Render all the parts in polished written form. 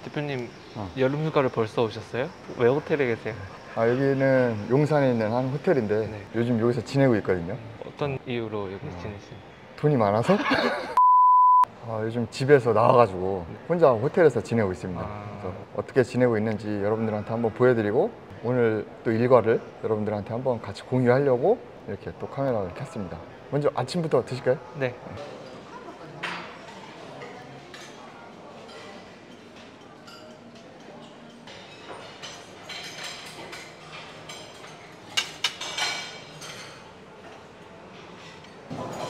대표님 여름 휴가를 벌써 오셨어요? 왜 호텔에 계세요? 여기는 용산에 있는 한 호텔인데 네. 요즘 여기서 지내고 있거든요. 어떤 이유로 여기 지내시는? 돈이 많아서 요즘 집에서 나와가지고 혼자 호텔에서 지내고 있습니다. 그래서 어떻게 지내고 있는지 여러분들한테 한번 보여드리고 오늘 또 일과를 여러분들한테 한번 같이 공유하려고 이렇게 또 카메라를 켰습니다. 먼저 아침부터 드실까요? 네.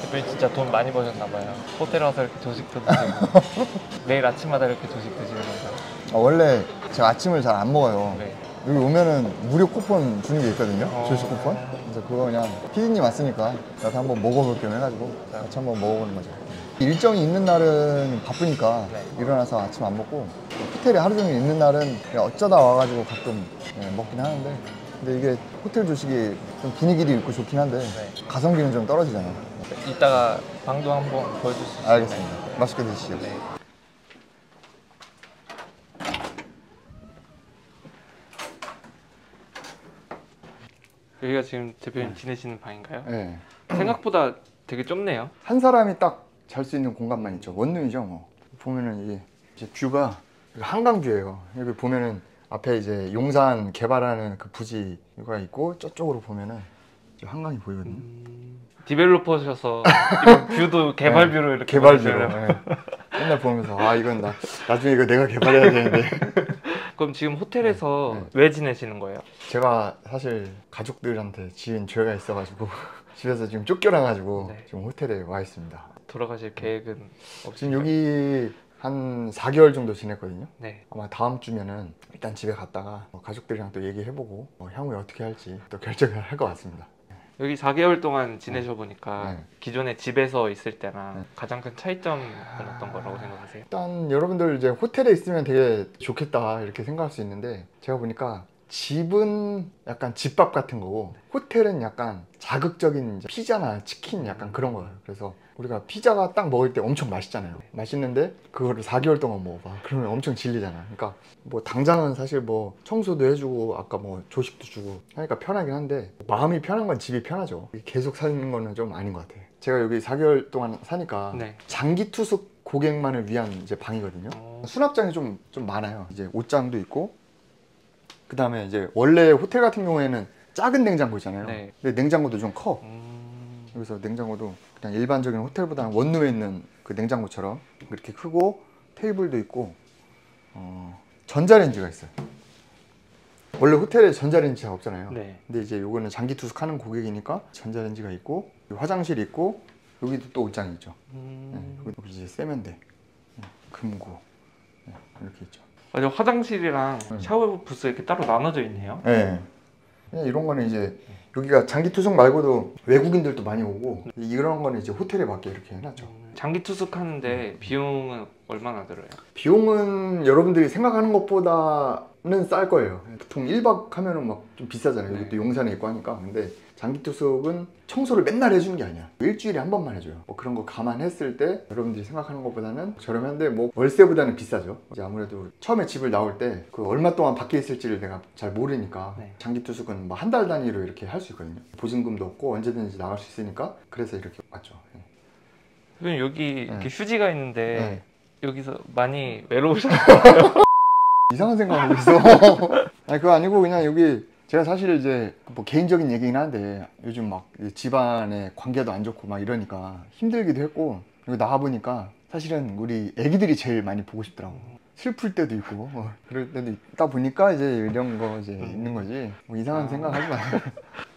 대표님 진짜 돈 많이 버셨나봐요. 호텔 와서 이렇게 조식도 드시고 매일 아침마다 이렇게 조식 드시는 건가요? 원래 제가 아침을 잘 안 먹어요. 네. 여기 오면은 무료 쿠폰 주는 게 있거든요. 조식 쿠폰. 그래서 그거 그냥 피디님 왔으니까 나도 한번 먹어볼 겸 해가지고 같이 한번 먹어보는 거죠. 일정이 있는 날은 바쁘니까 일어나서 아침 안 먹고 호텔에 하루 종일 있는 날은 그냥 어쩌다 와가지고 가끔 먹긴 하는데, 근데 이게 호텔 조식이 좀 분위기도 있고 좋긴 한데 가성비는 좀 떨어지잖아요. 이따가 방도 한번 보여줄 수 있어요? 알겠습니다. 맛있게 드시죠. 네. 여기가 지금 대표님 지내시는 방인가요? 네. 생각보다 되게 좁네요. 한 사람이 딱 잘 수 있는 공간만 있죠. 원룸이죠 뭐. 보면은 이게 이제 뷰가 한강뷰예요. 여기 보면은 앞에 이제 용산 개발하는 그 부지가 있고 저쪽으로 보면은 이제 한강이 보이거든요. 디벨로퍼셔서 이런 뷰도 개발뷰로 이렇게 개발뷰로. 보내시려면. 맨날 보면서 이건 나중에 이거 내가 개발해야 되는데. 그럼 지금 호텔에서 왜 지내시는 거예요? 제가 사실 가족들한테 지은 죄가 있어가지고 집에서 지금 쫓겨나가지고 지금 호텔에 와 있습니다. 돌아가실 계획은 없으신가요? 지금 여기 한 4개월 정도 지냈거든요. 네. 아마 다음 주면은 일단 집에 갔다가 가족들이랑 또 얘기해보고 향후에 어떻게 할지 또 결정을 할 것 같습니다. 여기 4개월 동안 지내셔 보니까 기존에 집에서 있을 때랑 가장 큰 차이점은 어떤 거라고 생각하세요? 일단 여러분들 이제 호텔에 있으면 되게 좋겠다 이렇게 생각할 수 있는데, 제가 보니까 집은 약간 집밥 같은 거고 호텔은 약간 자극적인 이제 피자나 치킨 약간 그런 거예요. 그래서 우리가 피자가 딱 먹을 때 엄청 맛있잖아요. 맛있는데 그거를 4개월 동안 먹어봐. 그러면 엄청 질리잖아. 그러니까 뭐 당장은 사실 뭐 청소도 해주고 아까 뭐 조식도 주고 하니까 편하긴 한데, 마음이 편한 건 집이 편하죠. 계속 사는 거는 좀 아닌 것 같아요. 제가 여기 4개월 동안 사니까 장기 투숙 고객만을 위한 이제 방이거든요. 수납장이 좀 많아요. 이제 옷장도 있고, 그 다음에 이제 원래 호텔 같은 경우에는 작은 냉장고 있잖아요. 근데 냉장고도 좀 커. 여기서 냉장고도 그냥 일반적인 호텔보다는 원룸에 있는 그 냉장고처럼 그렇게 크고, 테이블도 있고, 전자레인지가 있어요. 원래 호텔에 전자레인지가 없잖아요. 근데 이제 요거는 장기 투숙하는 고객이니까 전자레인지가 있고, 화장실이 있고, 여기도 또 옷장이 있죠. 여기 이제 세면대, 금고 이렇게 있죠. 맞아, 화장실이랑 샤워 부스 이렇게 따로 나눠져 있네요. 네. 이런 거는 이제 여기가 장기 투숙 말고도 외국인들도 많이 오고, 이런 거는 이제 호텔에 맞게 이렇게 해놨죠. 장기 투숙하는데 비용은 얼마나 들어요? 비용은 여러분들이 생각하는 것보다는 쌀 거예요. 보통 1박 하면은 막 좀 비싸잖아요. 여기 또 용산에 있고 하니까. 근데 장기 투숙은 청소를 맨날 해주는 게 아니야. 일주일에 한 번만 해줘요. 뭐 그런 거 감안했을 때 여러분들이 생각하는 것보다는 저렴한데, 뭐 월세보다는 비싸죠. 이제 아무래도 처음에 집을 나올 때 그 얼마 동안 밖에 있을지를 내가 잘 모르니까 장기 투숙은 뭐 한 달 단위로 이렇게 할 수 있거든요. 보증금도 없고 언제든지 나갈 수 있으니까. 그래서 이렇게 왔죠. 그럼 여기 이렇게 휴지가 있는데 여기서 많이 외로우셨어요? 이상한 생각하고 있어. 아니 그거 아니고 그냥 여기 제가 사실 이제 뭐 개인적인 얘기긴 한데, 요즘 막 집안의 관계도 안 좋고 막 이러니까 힘들기도 했고, 여기 나와보니까 사실은 우리 애기들이 제일 많이 보고 싶더라고. 슬플 때도 있고 그럴 때도 있다 보니까 이제 이런 거 이제 있는 거지, 뭐 이상한 생각 하지 마요.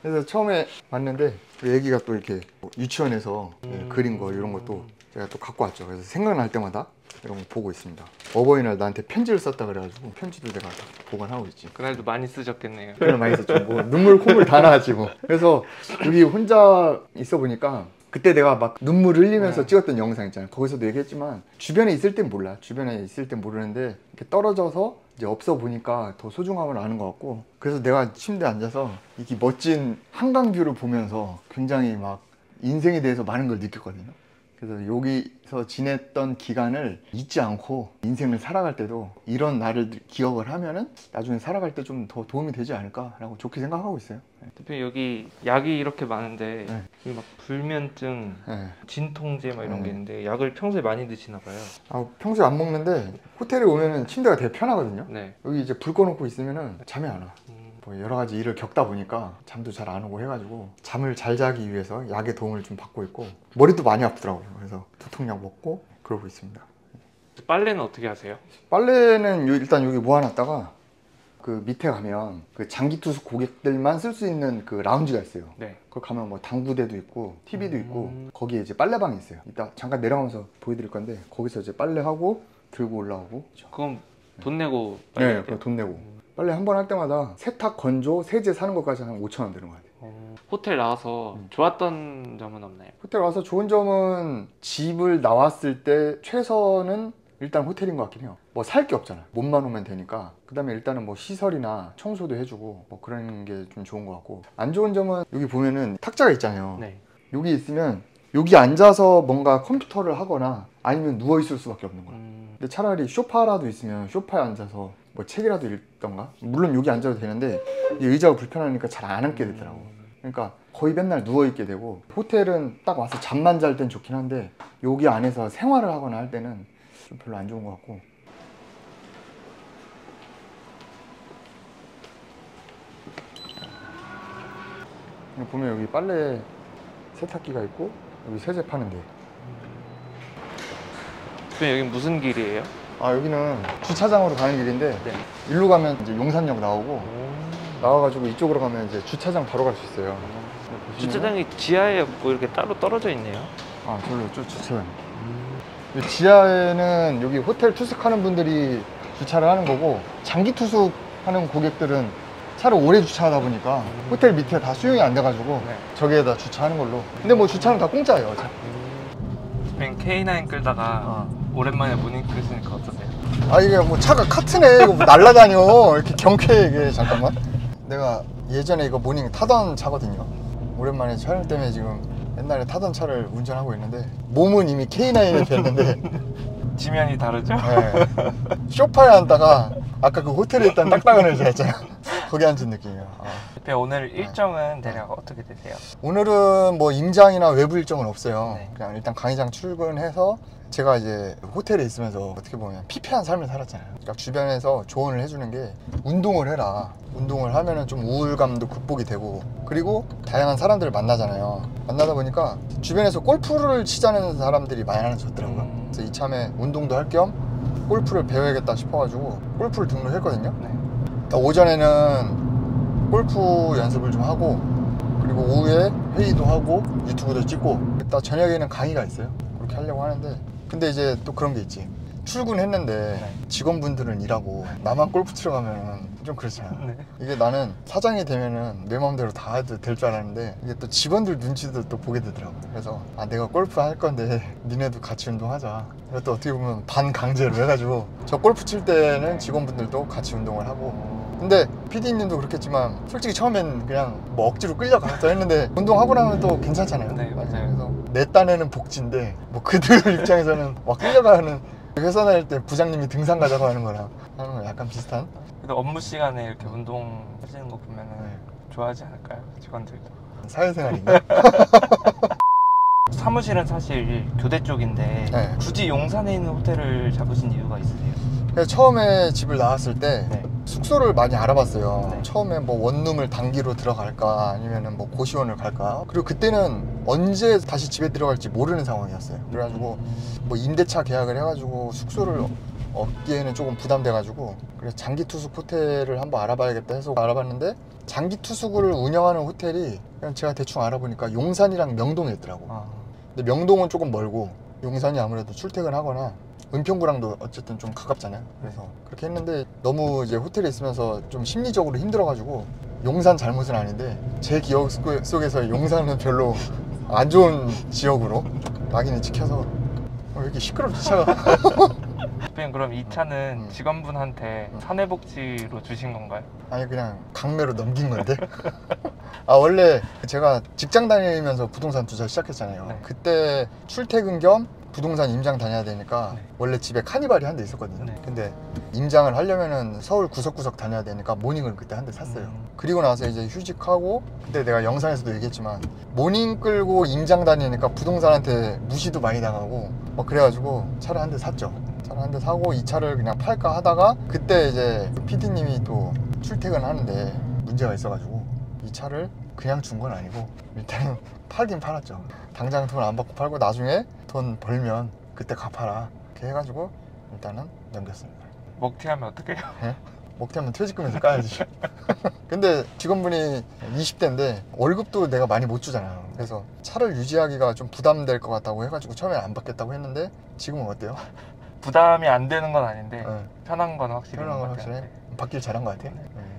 그래서 처음에 왔는데 그 애기가 또 이렇게 유치원에서 그린 거 이런 것도 제가 또 갖고 왔죠. 그래서 생각날 때마다 이런 거 보고 있습니다. 어버이날 나한테 편지를 썼다 그래가지고 편지도 내가 보관하고 있지. 그날도 많이 쓰셨겠네요. 그날 많이 썼죠. 뭐 눈물 콧물 다 나왔지 뭐. 그래서 여기 혼자 있어 보니까 그때 내가 막 눈물 흘리면서 찍었던 영상 있잖아요. 거기서도 얘기했지만 주변에 있을 땐 몰라. 주변에 있을 땐 모르는데 이렇게 떨어져서 이제 없어 보니까 더 소중함을 아는 것 같고, 그래서 내가 침대에 앉아서 이렇게 멋진 한강뷰를 보면서 굉장히 막 인생에 대해서 많은 걸 느꼈거든요. 그래서 여기서 지냈던 기간을 잊지 않고 인생을 살아갈 때도 이런 날을 기억을 하면은 나중에 살아갈 때 좀 더 도움이 되지 않을까라고 좋게 생각하고 있어요. 대표님 여기 약이 이렇게 많은데 네. 여기 막 불면증, 네. 진통제 막 이런 네. 게 있는데 약을 평소에 많이 드시나 봐요. 아, 평소에 안 먹는데 호텔에 오면은 침대가 되게 편하거든요. 네. 여기 이제 불 꺼놓고 있으면은 잠이 안 와. 뭐 여러 가지 일을 겪다 보니까 잠도 잘 안 오고 해가지고 잠을 잘 자기 위해서 약의 도움을 좀 받고 있고 머리도 많이 아프더라고요. 그래서 두통약 먹고 그러고 있습니다. 빨래는 어떻게 하세요? 빨래는 일단 여기 모아놨다가 그 밑에 가면 그 장기투숙 고객들만 쓸 수 있는 그 라운지가 있어요. 네. 거기 가면 뭐 당구대도 있고 TV도 있고 거기에 이제 빨래방이 있어요. 이따 잠깐 내려가면서 보여드릴 건데 거기서 이제 빨래하고 들고 올라오고. 그럼 돈 내고 네, 그럼 돈 내고. 빨래 한 번 할 때마다 세탁, 건조, 세제 사는 것까지 한 5,000원 드는 것 같아요. 호텔 나와서 좋았던 점은 없나요? 호텔 와서 좋은 점은 집을 나왔을 때 최선은 일단 호텔인 것 같긴 해요. 뭐 살 게 없잖아요. 몸만 오면 되니까. 그 다음에 일단은 뭐 시설이나 청소도 해주고 뭐 그런 게 좀 좋은 것 같고, 안 좋은 점은 여기 보면은 탁자가 있잖아요. 네. 여기 있으면 여기 앉아서 뭔가 컴퓨터를 하거나 아니면 누워 있을 수밖에 없는 거예요. 근데 차라리 소파라도 있으면 소파에 앉아서 뭐 책이라도 읽던가, 물론 여기 앉아도 되는데 이 의자가 불편하니까 잘 안 앉게 되더라고. 그러니까 거의 맨날 누워 있게 되고, 호텔은 딱 와서 잠만 잘 땐 좋긴 한데 여기 안에서 생활을 하거나 할 때는 좀 별로 안 좋은 것 같고. 보면 여기 빨래 세탁기가 있고 여기 세제 파는데. 대표님 여기 무슨 길이에요? 아, 여기는 주차장으로 가는 길인데 네. 일로 가면 이제 용산역 나오고 나와가지고 이쪽으로 가면 이제 주차장 바로 갈 수 있어요. 주차장이 지하에 뭐 이렇게 따로 떨어져 있네요. 아, 저기로 주차장. 지하에는 여기 호텔 투숙하는 분들이 주차를 하는 거고, 장기 투숙하는 고객들은 차를 오래 주차하다 보니까 호텔 밑에 다 수용이 안 돼가지고 네. 저기에다 주차하는 걸로. 근데 뭐 주차는 다 공짜예요. 대표님 K9 끌다가 오랜만에 모닝 끌으니까 어떠세요? 아, 이게 뭐 차가 카트네. 이거 뭐 날라다녀. 이렇게 경쾌해 이게. 잠깐만. 내가 예전에 이거 모닝 타던 차거든요. 오랜만에 촬영 때문에 지금 옛날에 타던 차를 운전하고 있는데 몸은 이미 K9이 됐는데 지면이 다르죠? 네. 소파에 앉다가 아까 그 호텔에 있던 딱딱한 의자 있잖아요. 거기 앉은 느낌이에요. 대표 오늘 일정은 대략 어떻게 되세요? 오늘은 뭐 임장이나 외부 일정은 없어요. 네. 그냥 일단 강의장 출근해서, 제가 이제 호텔에 있으면서 어떻게 보면 피폐한 삶을 살았잖아요. 그러니까 주변에서 조언을 해주는 게 운동을 해라. 운동을 하면은 좀 우울감도 극복이 되고, 그리고 다양한 사람들을 만나잖아요. 만나다 보니까 주변에서 골프를 치자는 사람들이 많아졌더라고요. 그래서 이참에 운동도 할 겸 골프를 배워야겠다 싶어가지고 골프를 등록했거든요. 네. 오전에는 골프 연습을 좀 하고, 그리고 오후에 회의도 하고 유튜브도 찍고, 이따 저녁에는 강의가 있어요. 그렇게 하려고 하는데, 근데 이제 또 그런 게 있지. 출근했는데 직원분들은 일하고 나만 골프 치러 가면 좀 그렇잖아요. 네. 이게 나는 사장이 되면은 내 마음대로 다 해도 될 줄 알았는데, 이게 또 직원들 눈치도 또 보게 되더라고. 그래서 내가 골프 할 건데 니네도 같이 운동하자. 이것도 어떻게 보면 반강제로 해가지고, 저 골프 칠 때는 직원분들도 같이 운동을 하고. 근데 PD님도 그렇겠지만 솔직히 처음엔 그냥 뭐 억지로 끌려가서 했는데 운동하고 나면 또 괜찮잖아요. 네, 맞아요. 그래서 내 딴에는 복지인데 뭐 그들 입장에서는 막 끌려가는, 회사 다닐 때 부장님이 등산 가자고 하는 거랑 하는 거 약간 비슷한. 그래도 업무 시간에 이렇게 운동 하시는 거 보면은 좋아하지 않을까요? 직원들도. 사회생활인가? 사무실은 사실 교대 쪽인데 네. 굳이 용산에 있는 호텔을 잡으신 이유가 있으세요? 그래서 처음에 집을 나왔을 때 네. 숙소를 많이 알아봤어요. 네. 처음에 뭐 원룸을 단기로 들어갈까 아니면은 뭐 고시원을 갈까. 그리고 그때는 언제 다시 집에 들어갈지 모르는 상황이었어요. 그래가지고 뭐 임대차 계약을 해가지고 숙소를 얻기에는 조금 부담돼가지고, 그래서 장기 투숙 호텔을 한번 알아봐야겠다 해서 알아봤는데, 장기 투숙을 운영하는 호텔이 그냥 제가 대충 알아보니까 용산이랑 명동에 있더라고. 근데 명동은 조금 멀고 용산이 아무래도 출퇴근하거나 은평구랑도 어쨌든 좀 가깝잖아요. 그래서 그렇게 했는데 너무 이제 호텔에 있으면서 좀 심리적으로 힘들어가지고, 용산 잘못은 아닌데 제 기억 속에서 용산은 별로 안 좋은 지역으로 낙인이 찍혀서. 왜 이렇게 시끄럽지 차가? 대표님 그럼 이 차는 직원분한테 사내복지로 주신 건가요? 아니 그냥 강매로 넘긴 건데. 아 원래 제가 직장 다니면서 부동산 투자 시작했잖아요. 네. 그때 출퇴근 겸 부동산 임장 다녀야 되니까 네. 원래 집에 카니발이 한 대 있었거든요. 네. 근데 임장을 하려면은 서울 구석구석 다녀야 되니까 모닝을 그때 한 대 샀어요. 그리고 나서 이제 휴직하고, 그때 내가 영상에서도 얘기했지만 모닝 끌고 임장 다니니까 부동산한테 무시도 많이 당하고 막 그래가지고 차를 한 대 샀죠. 차를 한 대 사고 이 차를 그냥 팔까 하다가 그때 이제 PD님이 또 출퇴근하는데 문제가 있어가지고 이 차를 그냥 준 건 아니고 일단은 팔긴 팔았죠. 당장 돈 안 받고 팔고 나중에 돈 벌면 그때 갚아라 이렇게 해가지고 일단은 넘겼습니다. 먹튀하면 어떡해요? 네? 먹튀하면 퇴직금에서 까야지. 근데 직원분이 20대인데 월급도 내가 많이 못 주잖아요. 그래서 차를 유지하기가 좀 부담될 것 같다고 해가지고 처음에 안 받겠다고 했는데 지금은 어때요? 부담이 안 되는 건 아닌데 네. 편한 건 확실히 편한 건 있는 것 같아요. 확실해? 받길 잘한 것 같아요.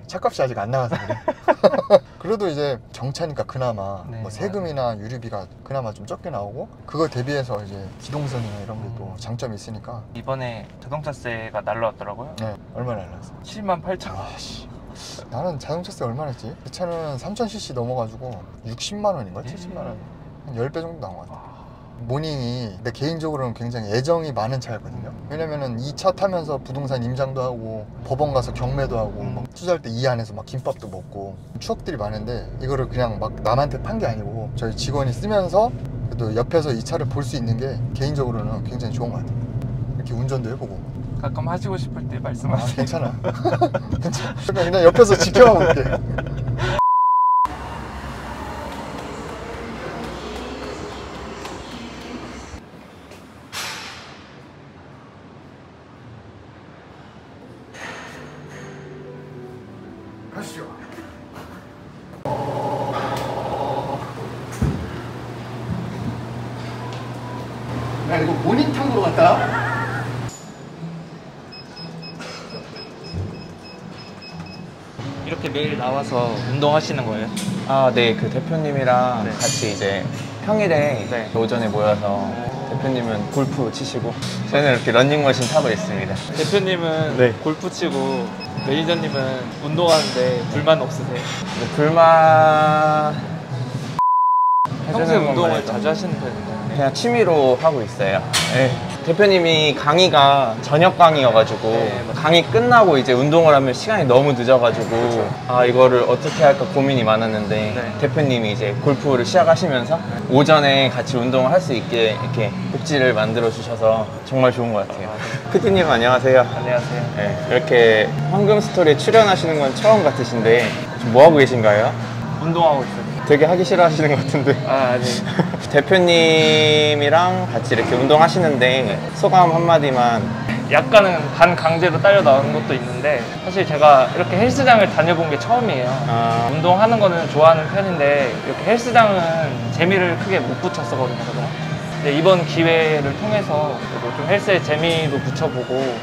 차값이 아직 안 나가서 그래. 그래도 이제 정차니까 그나마 네, 뭐 세금이나 유류비가 그나마 좀 적게 나오고, 그거 대비해서 이제 기동성이나 이런 게 또 장점이 있으니까. 이번에 자동차세가 날라왔더라고요. 네, 얼마나 날랐어? 78,000원. 아씨, 나는 자동차세 얼마나 했지? 그 차는 3000cc 넘어가지고 60만 원인가? 70만 원? 한 10배 정도 나온 것 같아. 모닝이 내 개인적으로는 굉장히 애정이 많은 차였거든요. 왜냐면은 이 차 타면서 부동산 임장도 하고 법원 가서 경매도 하고 막 투자할 때 이 안에서 막 김밥도 먹고 추억들이 많은데, 이거를 그냥 막 남한테 판 게 아니고 저희 직원이 쓰면서 그래도 옆에서 이 차를 볼 수 있는 게 개인적으로는 굉장히 좋은 것 같아요. 이렇게 운전도 해보고. 가끔 하시고 싶을 때 아, 말씀하세요. 괜찮아. 괜찮아. 그냥 옆에서 지켜만 볼게. 가시죠. 야, 이거 모닝탕 보러 갔다. 이렇게 매일 나와서 운동하시는 거예요? 아, 네. 그 대표님이랑 네. 같이 이제 평일에 네. 오전에 모여서 대표님은 골프 치시고 저희는 이렇게 런닝머신 타고 있습니다. 대표님은 네. 골프 치고 매니저님은 운동하는데 불만 없으세요? 근데 불만 평소에 해주는 것만 운동을 해도 자주 하시는 편인가요? 그냥 취미로 하고 있어요. 네. 대표님이 강의가 저녁 강의여가지고 네, 맞아요. 강의 끝나고 이제 운동을 하면 시간이 너무 늦어가지고 아 이거를 어떻게 할까 고민이 많았는데 네. 대표님이 이제 골프를 시작하시면서 오전에 같이 운동을 할 수 있게 이렇게 복지를 만들어 주셔서 정말 좋은 것 같아요. 피디님 안녕하세요. 안녕하세요. 네, 이렇게 황금 스토리에 출연하시는 건 처음 같으신데 지금 뭐 하고 계신가요? 운동하고 있어요. 되게 하기 싫어하시는 것 같은데. 아, 아니. 대표님이랑 같이 이렇게 운동하시는데 소감 한마디만. 약간은 반강제로 딸려 나오는 것도 있는데 사실 제가 이렇게 헬스장을 다녀본 게 처음이에요. 아, 운동하는 거는 좋아하는 편인데 이렇게 헬스장은 재미를 크게 못 붙였었거든요. 그동안. 근데 이번 기회를 통해서 그래도 좀 헬스에 재미도 붙여보고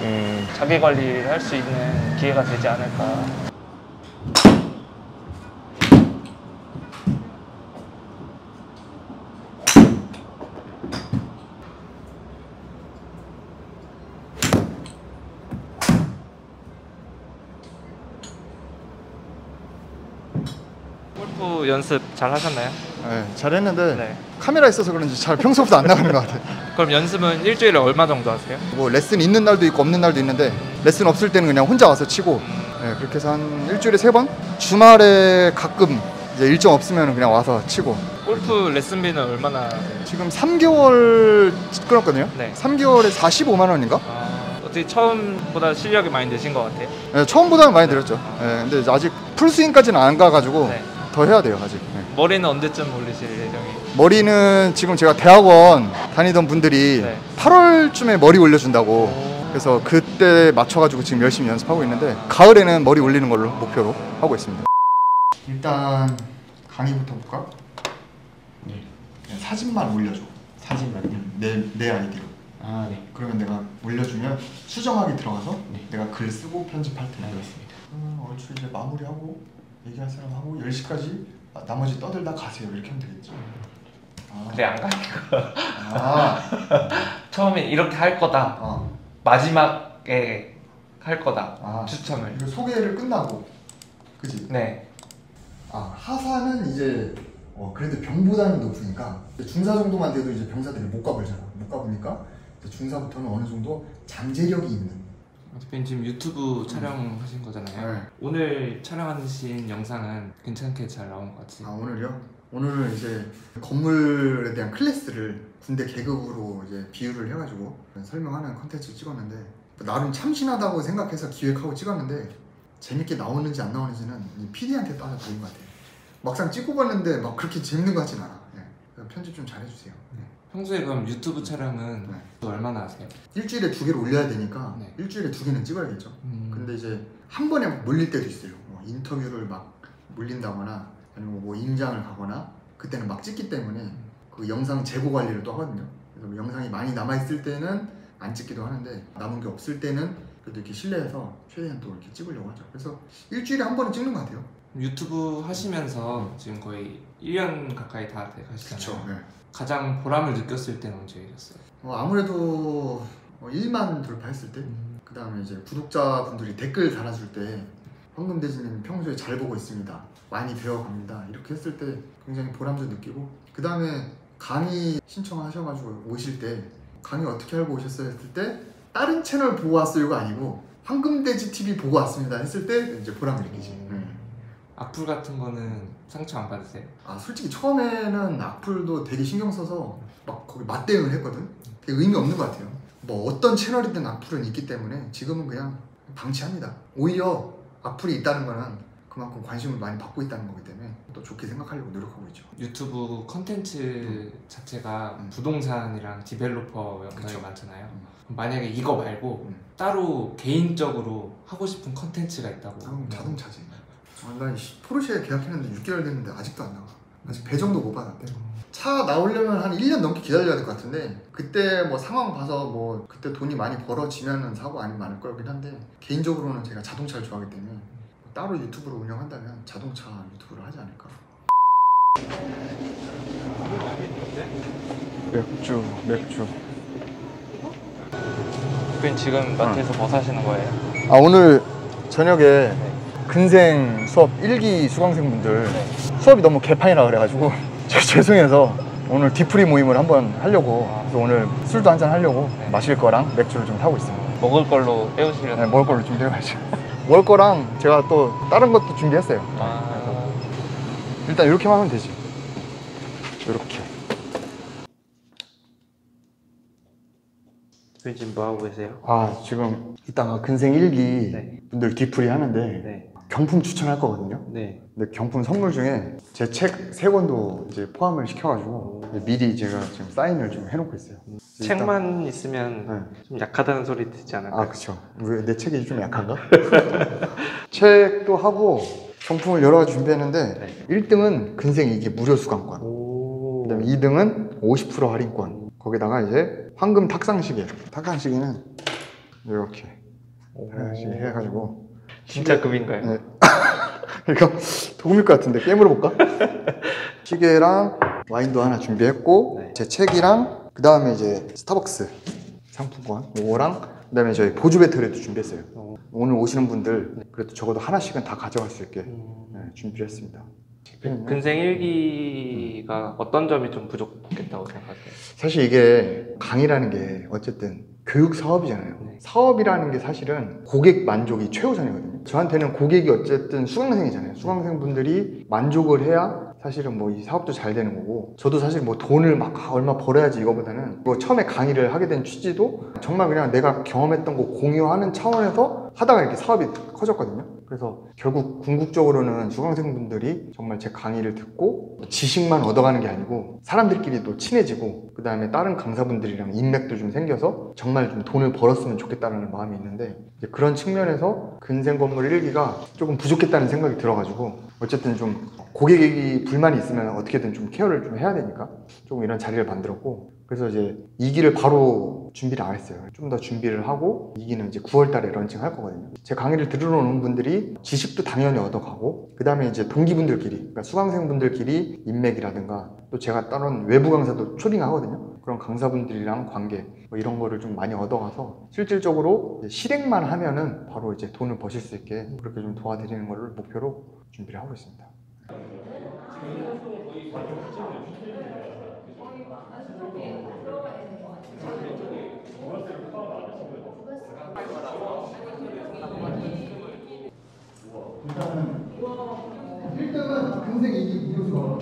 자기 관리를 할 수 있는 기회가 되지 않을까. 골프 연습 잘 하셨나요? 네, 잘했는데 네. 카메라 있어서 그런지 잘 평소보다 안 나가는 것 같아요. 그럼 연습은 일주일에 얼마 정도 하세요? 뭐 레슨 있는 날도 있고 없는 날도 있는데, 레슨 없을 때는 그냥 혼자 와서 치고, 네, 그렇게 해서 한 일주일에 3번? 주말에 가끔 이제 일정 없으면 그냥 와서 치고. 골프 레슨비는 얼마나 돼요? 지금 3개월 끊었거든요. 네. 3개월에 45만 원인가? 어떻게 처음보다 실력이 많이 느신 것 같아요? 네, 처음보다는 많이 늘었죠. 네, 근데 아직 풀스윙까지는 안 가가지고 네. 더 해야 돼요 아직. 네. 머리는 언제쯤 올리실 예정이에요? 머리는 지금 제가 대학원 다니던 분들이 네. 8월쯤에 머리 올려준다고, 그래서 그때 맞춰가지고 지금 열심히 연습하고 있는데 가을에는 머리 올리는 걸로 목표로 하고 있습니다. 일단 강의부터 볼까? 네. 사진만 올려줘. 사진만요? 내 아이디로. 아, 네. 그러면 내가 올려주면 수정하기 들어가서 네. 내가 글 쓰고 편집할 테니까. 알겠습니다. 얼추 이제 마무리하고 얘기할 사람 하고 10시까지 나머지 떠들다 가세요 이렇게 하면 되겠죠. 그래 안 가니까 아, 처음에 이렇게 할 거다 어. 마지막 대학에 할 거다. 아, 추첨을. 이거 소개를 끝나고, 그지? 네. 아, 하사는 이제 그래도 병보다는 높으니까 중사 정도만 돼도 이제 병사들이 못 가보잖아. 못 가보니까 이제 중사부터는 어느 정도 잠재력이 있는. 대표님 지금 유튜브 촬영하신 거잖아요. 네. 오늘 촬영하신 영상은 괜찮게 잘 나온 것 같아요. 아, 오늘요? 오늘은 이제 건물에 대한 클래스를 군대 계급으로 이제 비유를 해가지고 설명하는 컨텐츠 찍었는데, 나름 참신하다고 생각해서 기획하고 찍었는데 재밌게 나오는지 안 나오는지는 이 PD한테 따라 달린 것 같아요. 막상 찍고 봤는데 막 그렇게 재밌는 것 같진 않아. 네. 편집 좀 잘해주세요. 네. 평소에 그럼 유튜브 촬영은 네. 얼마나 하세요? 일주일에 2개를 올려야 되니까 네. 일주일에 2개는 찍어야겠죠. 근데 이제 한 번에 몰릴 때도 있어요. 인터뷰를 막 몰린다거나 아니면 뭐 임장을 가거나 그때는 막 찍기 때문에 그 영상 재고 관리를 또 하거든요. 그래서 뭐 영상이 많이 남아있을 때는 안 찍기도 하는데 남은 게 없을 때는 그래도 이렇게 실내에서 최대한 또 이렇게 찍으려고 하죠. 그래서 일주일에 한 번은 찍는 것 같아요. 유튜브 하시면서 지금 거의 1년 가까이 다 돼가시잖아요. 네. 가장 보람을 느꼈을 때는 언제였어요? 아무래도 1만 돌파했을 때, 그 다음에 이제 구독자분들이 댓글 달아줄 때 황금돼지님 평소에 잘 보고 있습니다, 많이 배워갑니다, 이렇게 했을 때 굉장히 보람도 느끼고, 그 다음에 강의 신청하셔가지고 오실 때 강의 어떻게 알고 오셨어요 했을 때 다른 채널 보고 왔어요가 아니고 황금돼지 TV 보고 왔습니다 했을 때 이제 보람을 느끼지. 악플 같은 거는 상처 안 받으세요? 아, 솔직히 처음에는 악플도 되게 신경 써서 막 거기 맞대응을 했거든. 되게 의미 없는 것 같아요. 뭐 어떤 채널이든 악플은 있기 때문에 지금은 그냥 방치합니다. 오히려 악플이 있다는 거는 그만큼 관심을 많이 받고 있다는 거기 때문에 또 좋게 생각하려고 노력하고 있죠. 유튜브 컨텐츠 자체가 부동산이랑 디벨로퍼 영상이 그쵸. 많잖아요. 만약에 이거 말고 따로 개인적으로 하고 싶은 컨텐츠가 있다고. 그럼 자동차지. 나 포르쉐 계약했는데 6개월 됐는데 아직도 안 나와. 아직 배정도 못 받았대. 차 나오려면 한 1년 넘게 기다려야 될 것 같은데, 그때 뭐 상황 봐서 뭐 그때 돈이 많이 벌어지면은 사고 아니면 많을 거긴 한데, 개인적으로는 제가 자동차를 좋아하기 때문에 따로 유튜브를 운영한다면 자동차 유튜브를 하지 않을까. 맥주. 대표님 지금 마트에서 뭐 사시는 거예요? 아, 오늘 저녁에 근생 수업 1기 수강생분들 수업이 너무 개판이라 그래가지고 죄송해서 오늘 뒤풀이 모임을 한번 하려고, 그래서 오늘 술도 한잔 하려고 마실 거랑 맥주를 좀 사고 있습니다. 먹을 걸로 때우시려는. 네, 먹을 걸로 준비해가지고 먹을 거랑 제가 또 다른 것도 준비했어요. 일단 이렇게만 하면 되지. 이렇게. 대표님 지금 뭐 하고 계세요? 아, 지금 이따가 근생 1기 분들 뒤풀이 하는데 경품 추천할 거거든요. 네. 근데 경품 선물 중에 제 책 3권도 이제 포함을 시켜가지고 미리 제가 지금 사인을 좀 해놓고 있어요. 책만 있으면 좀 약하다는 소리 듣지 않을까요? 아, 그쵸. 왜 내 책이 좀 약한가? 책도 하고 경품을 여러 가지 준비했는데 1등은 근생 2기 무료 수강권, 그 다음에 2등은 50% 할인권, 거기다가 이제 황금 탁상시계. 탁상시계는 이렇게 해가지고 진짜 급인가요? 네. 이거 도움일 것 같은데 깨물어 볼까? 시계랑 와인도 하나 준비했고, 제 책이랑 그 다음에 이제 스타벅스 상품권 이거랑 그 다음에 저희 보조 배터리도 준비했어요. 오늘 오시는 분들 그래도 적어도 하나씩은 다 가져갈 수 있게 준비를 했습니다. 근생 1기가 어떤 점이 좀 부족했다고 생각하세요? 사실 이게 강의라는 게 어쨌든 교육 사업이잖아요. 사업이라는 게 사실은 고객 만족이 최우선이거든요. 저한테는 고객이 어쨌든 수강생이잖아요. 수강생분들이 만족을 해야 사실은 뭐 이 사업도 잘 되는 거고, 저도 사실 뭐 돈을 막 얼마 벌어야지 이거보다는 뭐 처음에 강의를 하게 된 취지도 정말 그냥 내가 경험했던 거 공유하는 차원에서 하다가 이렇게 사업이 커졌거든요. 그래서 결국 궁극적으로는 수강생분들이 정말 제 강의를 듣고 지식만 얻어가는 게 아니고 사람들끼리도 친해지고, 그 다음에 다른 강사분들이랑 인맥도 좀 생겨서 정말 좀 돈을 벌었으면 좋겠다는 마음이 있는데, 이제 그런 측면에서 근생 건물 1기가 조금 부족했다는 생각이 들어가지고, 어쨌든 좀 고객이 불만이 있으면 어떻게든 좀 케어를 좀 해야 되니까 조금 이런 자리를 만들었고, 그래서 이제 2기를 바로 준비를 안 했어요. 좀 더 준비를 하고 2기는 이제 9월 달에 런칭할 거거든요. 제 강의를 들으러 오는 분들이 지식도 당연히 얻어가고, 그 다음에 이제 동기분들끼리, 그러니까 수강생분들끼리 인맥이라든가, 또 제가 다른 외부 강사도 초빙하거든요. 그런 강사분들이랑 관계 뭐 이런 거를 좀 많이 얻어가서 실질적으로 실행만 하면은 바로 이제 돈을 버실 수 있게 그렇게 좀 도와드리는 거를 목표로 준비를 하고 있습니다. 일단은 1등은 근생 이기 이루서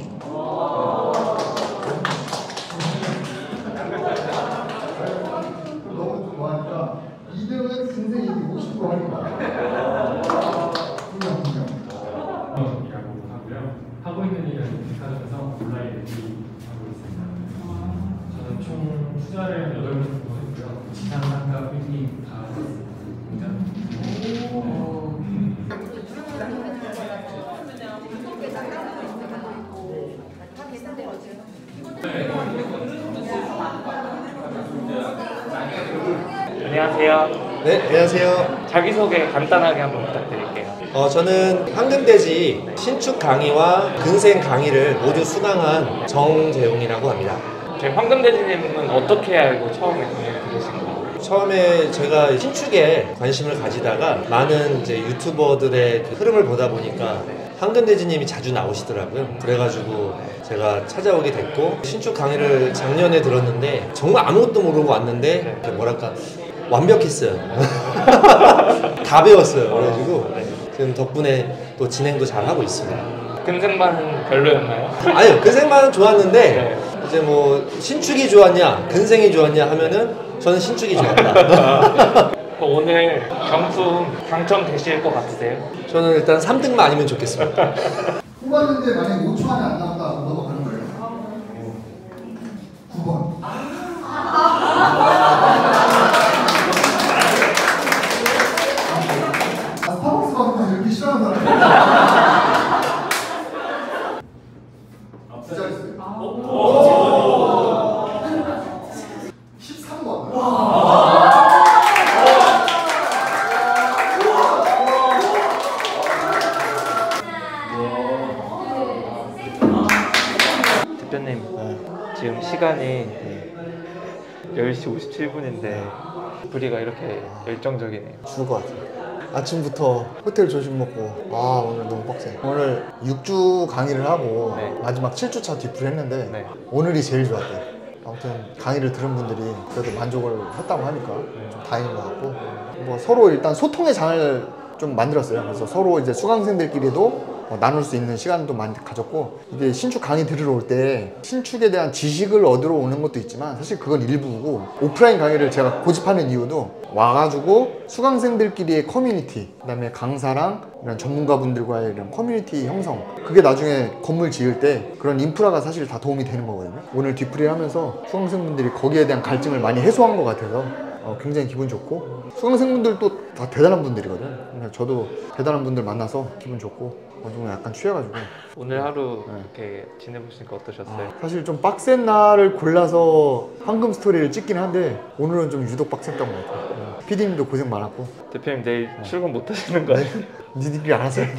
너무 좋아하니까 2등은 근생 이기 50% 할인다. 이라고 하고요. 하고 있는 일은 백화점에서 온라인 매출이 하고 있습니다. 저는 총 투자를 8명 정도 했고요. 지상 상가 필딩 다 했습니다. 안녕하세요. 네, 안녕하세요. 자기소개 간단하게 한번 부탁드릴게요. 저는 황금돼지 신축 강의와 근생 강의를 모두 수강한 정재용이라고 합니다. 저희 황금돼지님은 어떻게 알고 처음에 공연을 들으신 거예요? 처음에 제가 신축에 관심을 가지다가 많은 이제 유튜버들의 그 흐름을 보다 보니까 황금돼지님이 자주 나오시더라고요. 그래가지고 제가 찾아오게 됐고 신축 강의를 작년에 들었는데 정말 아무것도 모르고 왔는데 이렇게 뭐랄까 완벽했어요. 다 배웠어요. 그래가지고 지금 덕분에 또 진행도 잘 하고 있습니다. 근생반은 별로였나요? 아니요, 근생반은 좋았는데 네. 이제 뭐 신축이 좋았냐 근생이 좋았냐 하면은 저는 신축이 좋았다. 오늘 경품 당첨되실 것 같으세요? 저는 일단 3등만 아니면 좋겠습니다. 뽑았는데 만약에 5초 안에 안 나온다 그럼 넘어가는 거예요. 9번. 스타벅스 가면 이렇게 싫어하는 사람. 기다렸어요. 13번. 대표님, 지금 시간이 10시 57분인데 브리가 이렇게 열정적이네요. 죽을 것 같아요. 아침부터 호텔 조식 먹고 오늘 너무 빡세. 오늘 6주 강의를 하고 네. 마지막 7주차 뒤풀이 했는데 네. 오늘이 제일 좋았대요. 아무튼 강의를 들은 분들이 그래도 만족을 했다고 하니까 좀 다행인 것 같고 뭐 서로 일단 소통의 장을 좀 만들었어요. 그래서 서로 이제 수강생들끼리도 나눌 수 있는 시간도 많이 가졌고 이게 신축 강의 들으러 올 때 신축에 대한 지식을 얻으러 오는 것도 있지만 사실 그건 일부고 오프라인 강의를 제가 고집하는 이유도 와가지고 수강생들끼리의 커뮤니티 그다음에 강사랑 이런 전문가분들과의 이런 커뮤니티 형성 그게 나중에 건물 지을 때 그런 인프라가 사실 다 도움이 되는 거거든요. 오늘 뒤풀이를 하면서 수강생분들이 거기에 대한 갈증을 많이 해소한 것 같아서 굉장히 기분 좋고 수강생분들도 다 대단한 분들이거든요. 그러니까 저도 대단한 분들 만나서 기분 좋고 오늘 약간 취해가지고 오늘 하루 이렇게 지내보시니까 어떠셨어요? 사실 좀 빡센 날을 골라서 황금 스토리를 찍긴 한데 오늘은 좀 유독 빡셌던 것 같아요. PD님도 고생 많았고 대표님 내일 출근 못 하시는 거 아니에요? 니들끼리 알아서 해.